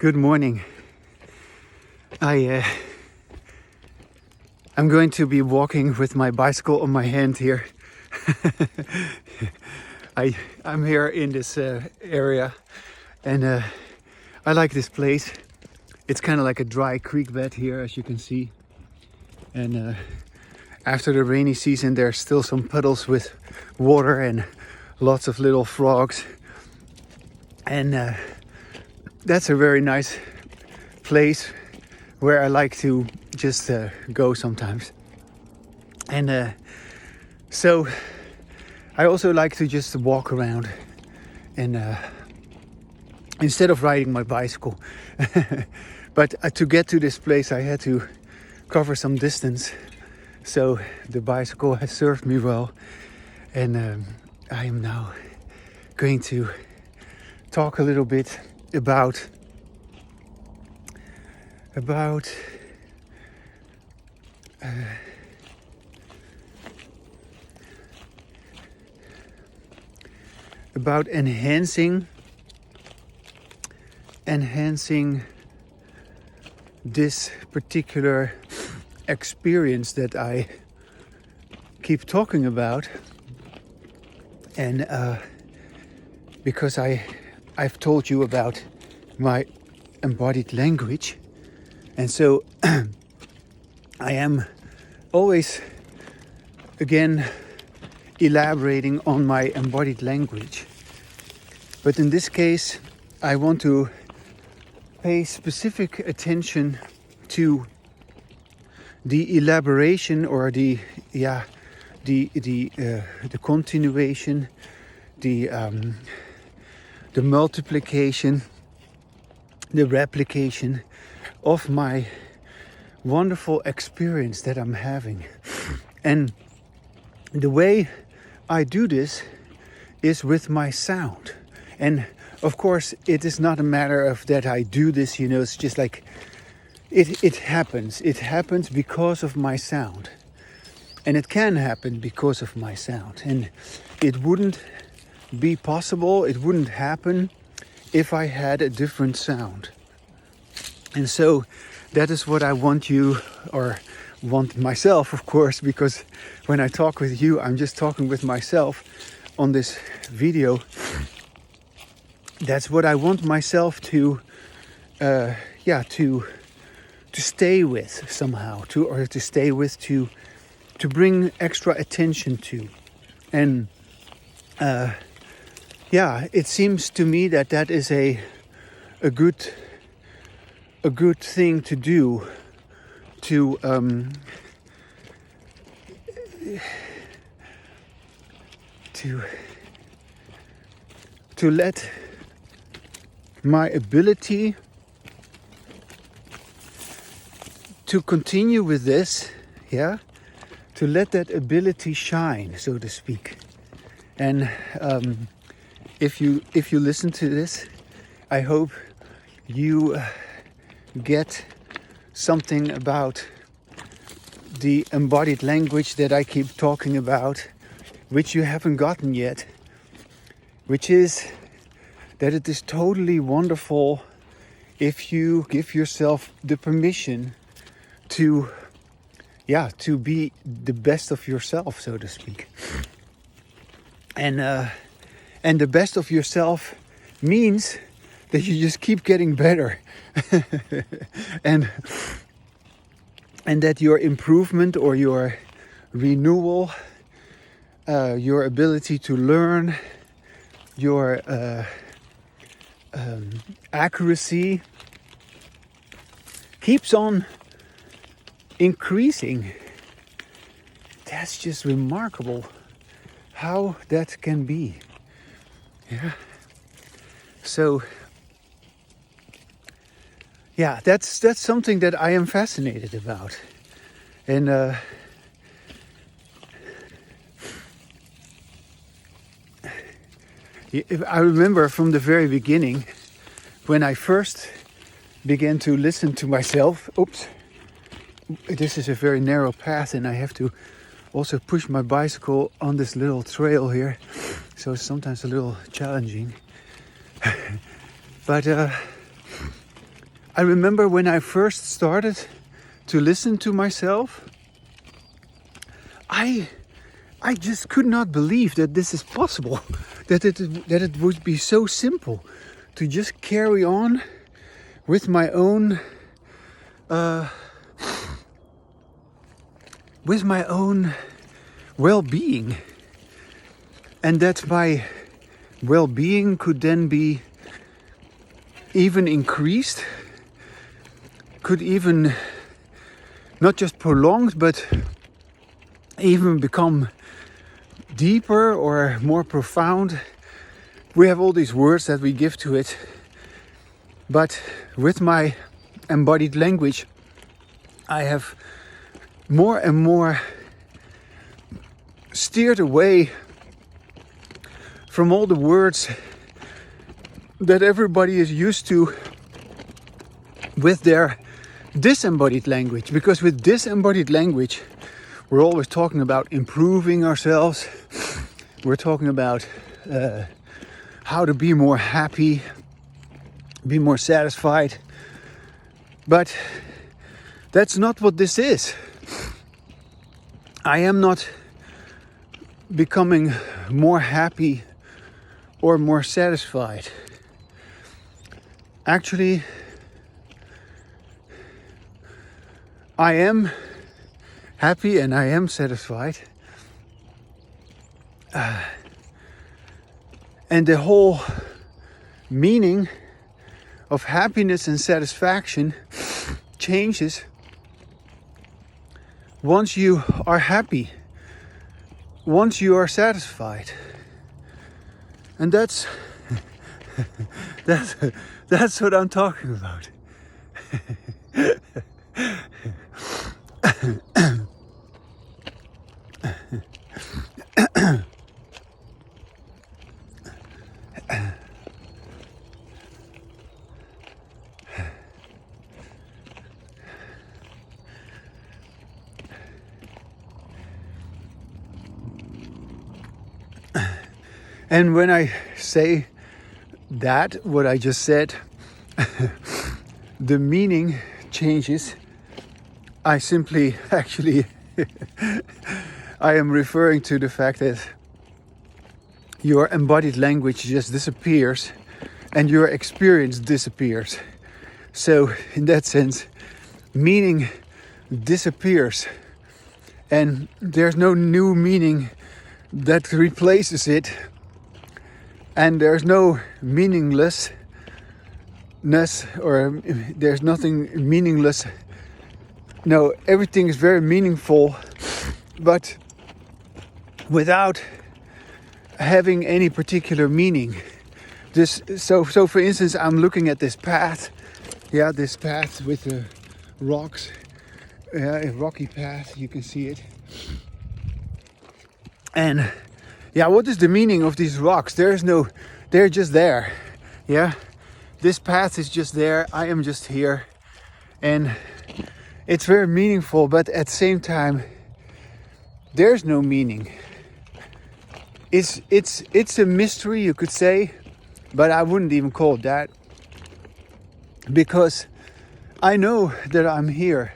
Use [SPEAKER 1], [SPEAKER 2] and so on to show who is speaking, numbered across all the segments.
[SPEAKER 1] Good morning. I'm going to be walking with my bicycle on my hand here. I'm here in this area, and I like this place. It's kind of like a dry creek bed here, as you can see. And after the rainy season, there's still some puddles with water and lots of little frogs. And that's a very nice place where I like to just go sometimes. And so I also like to just walk around and instead of riding my bicycle. But to get to this place I had to cover some distance, so the bicycle has served me well. And I am now going to talk a little bit about enhancing this particular experience that I keep talking about. And because I've told you about my embodied language, and so I am always again elaborating on my embodied language. But in this case, I want to pay specific attention to the elaboration, or the continuation, the multiplication, the replication of my wonderful experience that I'm having. And the way I do this is with my sound. And of course, it is not a matter of that I do this, it's just like it happens. It happens because of my sound. And it can happen because of my sound. And it wouldn't be possible, it wouldn't happen if I had a different sound. And so that is what I want you, or want myself, of course, because when I talk with you, I'm just talking with myself on this video. That's what I want myself to stay with somehow, to bring extra attention to. And it seems to me that is a good thing to do, to let my ability to continue with this, to let that ability shine, so to speak. And if you listen to this, I hope you get something about the embodied language that I keep talking about, which you haven't gotten yet, which is that it is totally wonderful if you give yourself the permission to be the best of yourself, so to speak. And the best of yourself means that you just keep getting better. and that your improvement, or your renewal, your ability to learn, your accuracy keeps on increasing. That's just remarkable how that can be. So that's something that I am fascinated about. And I remember from the very beginning, when I first began to listen to myself. This is a very narrow path, and I have to also push my bicycle on this little trail here, so it's sometimes a little challenging. But I remember when I first started to listen to myself, I just could not believe that this is possible, that it would be so simple to just carry on with my own well-being, and that my well-being could then be even increased, could even not just prolonged, but even become deeper or more profound. We have all these words that we give to it, but with my embodied language, I have more and more steered away from all the words that everybody is used to with their disembodied language. Because with disembodied language, we're always talking about improving ourselves. We're talking about how to be more happy, be more satisfied. But that's not what this is. I am not becoming more happy or more satisfied. Actually, I am happy and I am satisfied. And the whole meaning of happiness and satisfaction changes once you are happy, once you are satisfied. And that's what I'm talking about. And when I say that, what I just said, the meaning changes. I simply, actually, I am referring to the fact that your embodied language just disappears and your experience disappears. So in that sense, meaning disappears and there's no new meaning that replaces it. And there's no meaninglessness, or there's nothing meaningless. No, everything is very meaningful, but without having any particular meaning. So for instance, I'm looking at this path. Yeah, this path with the rocks. A rocky path, you can see it. And yeah, what is the meaning of these rocks? They're just there. Yeah, this path is just there. I am just here, and it's very meaningful. But at the same time, there's no meaning. It's a mystery, you could say, but I wouldn't even call it that, because I know that I'm here.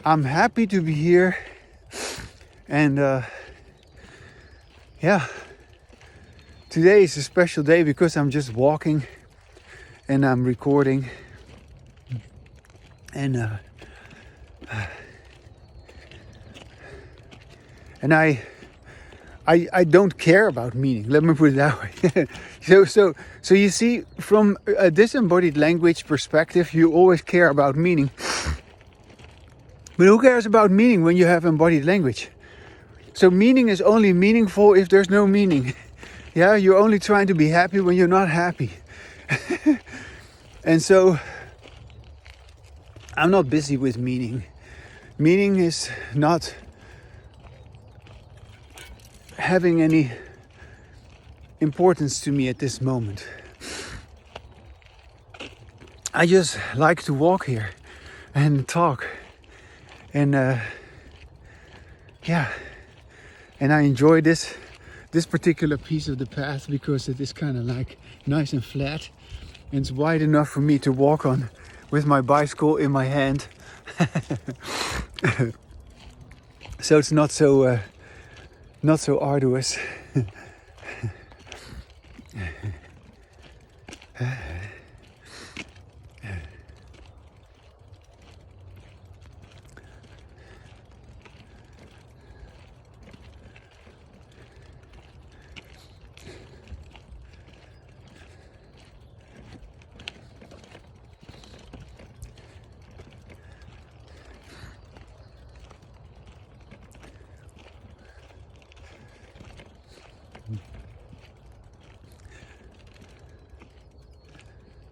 [SPEAKER 1] I'm happy to be here, and yeah, today is a special day because I'm just walking and I'm recording, and I don't care about meaning. Let me put it that way. So you see, from a disembodied language perspective, you always care about meaning. But who cares about meaning when you have embodied language? So meaning is only meaningful if there's no meaning. Yeah, you're only trying to be happy when you're not happy. And so I'm not busy with meaning. Meaning is not having any importance to me at this moment. I just like to walk here and talk. And yeah, and I enjoy this particular piece of the path because it is kind of like nice and flat, and it's wide enough for me to walk on with my bicycle in my hand. So it's not so arduous.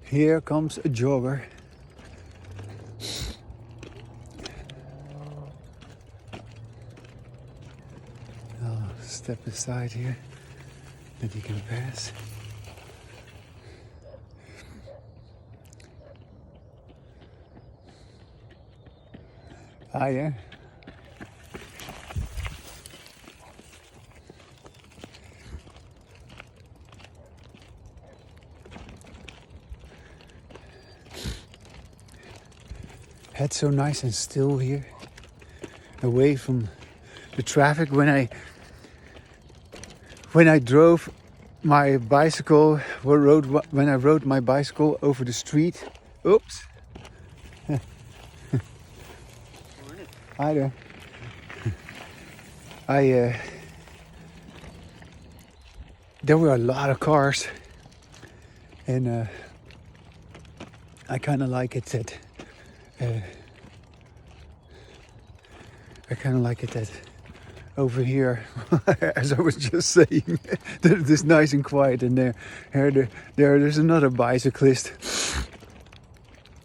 [SPEAKER 1] Here comes a jogger. I'll step aside here that he can pass. Yeah. It's so nice and still here, away from the traffic. When I drove my bicycle, when I rode my bicycle over the street. Oops. Hi there. There were a lot of cars, and I kind of like it that. I kind of like it that over here, as I was just saying, that it is nice and quiet, and there's another bicyclist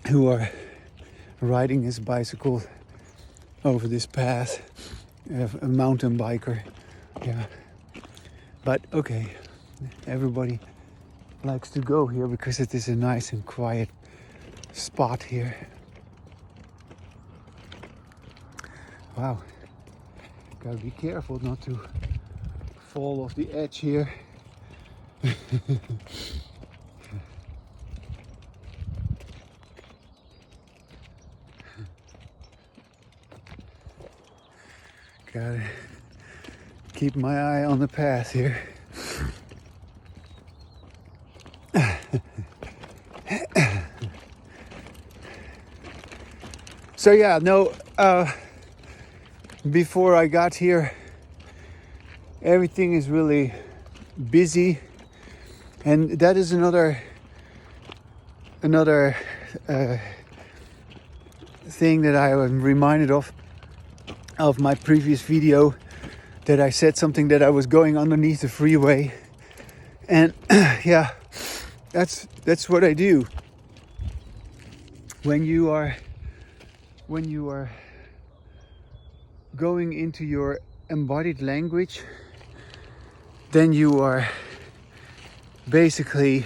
[SPEAKER 1] who are riding his bicycle over this path, a mountain biker. Yeah, but okay, everybody likes to go here because it is a nice and quiet spot here. Wow, gotta be careful not to fall off the edge here. Gotta keep my eye on the path here. So yeah, no, before I got here, everything is really busy, and that is another thing that I am reminded of my previous video, that I said something that I was going underneath the freeway, and yeah, that's what I do when you are going into your embodied language. Then you are basically,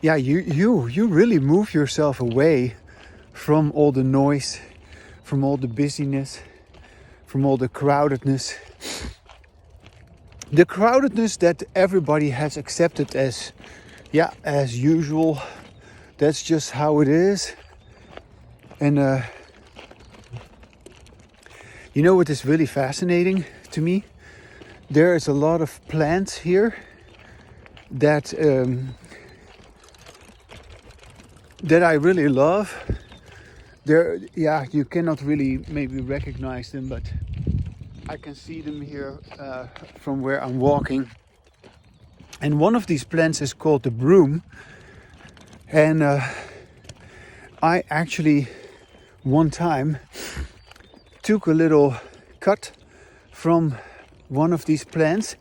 [SPEAKER 1] yeah, you really move yourself away from all the noise, from all the busyness, from all the crowdedness. The crowdedness that everybody has accepted as, yeah, as usual. That's just how it is. And you know what is really fascinating to me? There is a lot of plants here that that I really love. Yeah, you cannot really maybe recognize them, but I can see them here from where I'm walking. And one of these plants is called the broom. And I actually one time took a little cut from one of these plants,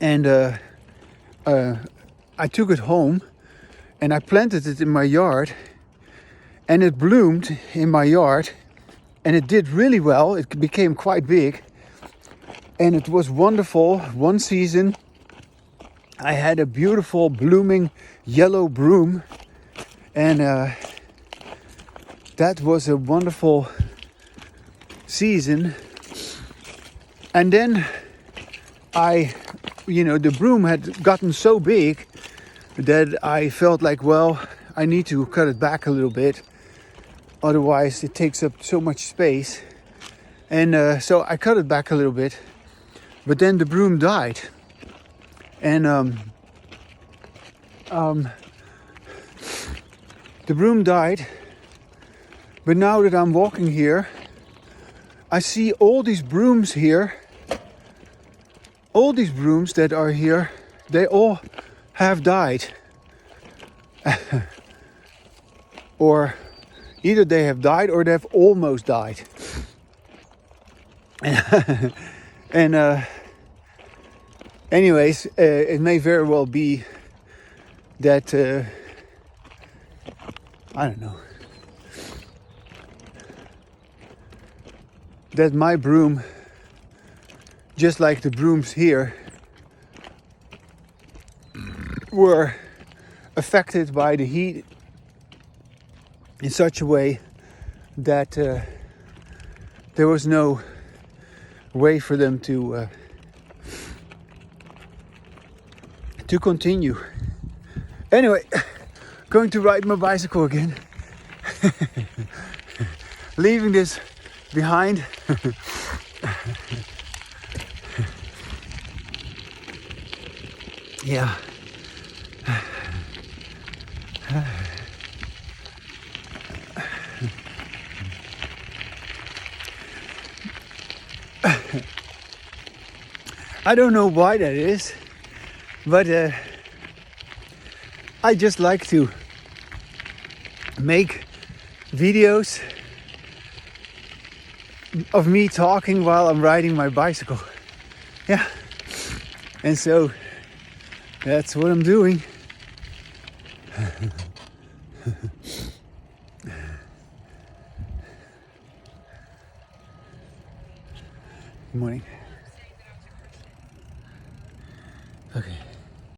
[SPEAKER 1] and I took it home and I planted it in my yard, and it bloomed in my yard, and it did really well. It became quite big, and it was wonderful. One season I had a beautiful blooming yellow broom, and that was a wonderful season. And then the broom had gotten so big that I felt like, well, I need to cut it back a little bit. Otherwise it takes up so much space. And so I cut it back a little bit. But then the broom died. And the broom died. But now that I'm walking here, I see all these brooms here. All these brooms that are here, they all have died. Or either they have died or they've almost died. And anyways, it may very well be that I don't know, that my broom, just like the brooms here, were affected by the heat in such a way that there was no way for them to continue. Anyway, going to ride my bicycle again. Leaving this behind. Yeah. I don't know why that is, but I just like to make videos of me talking while I'm riding my bicycle. Yeah. And so that's what I'm doing. Good morning. Okay.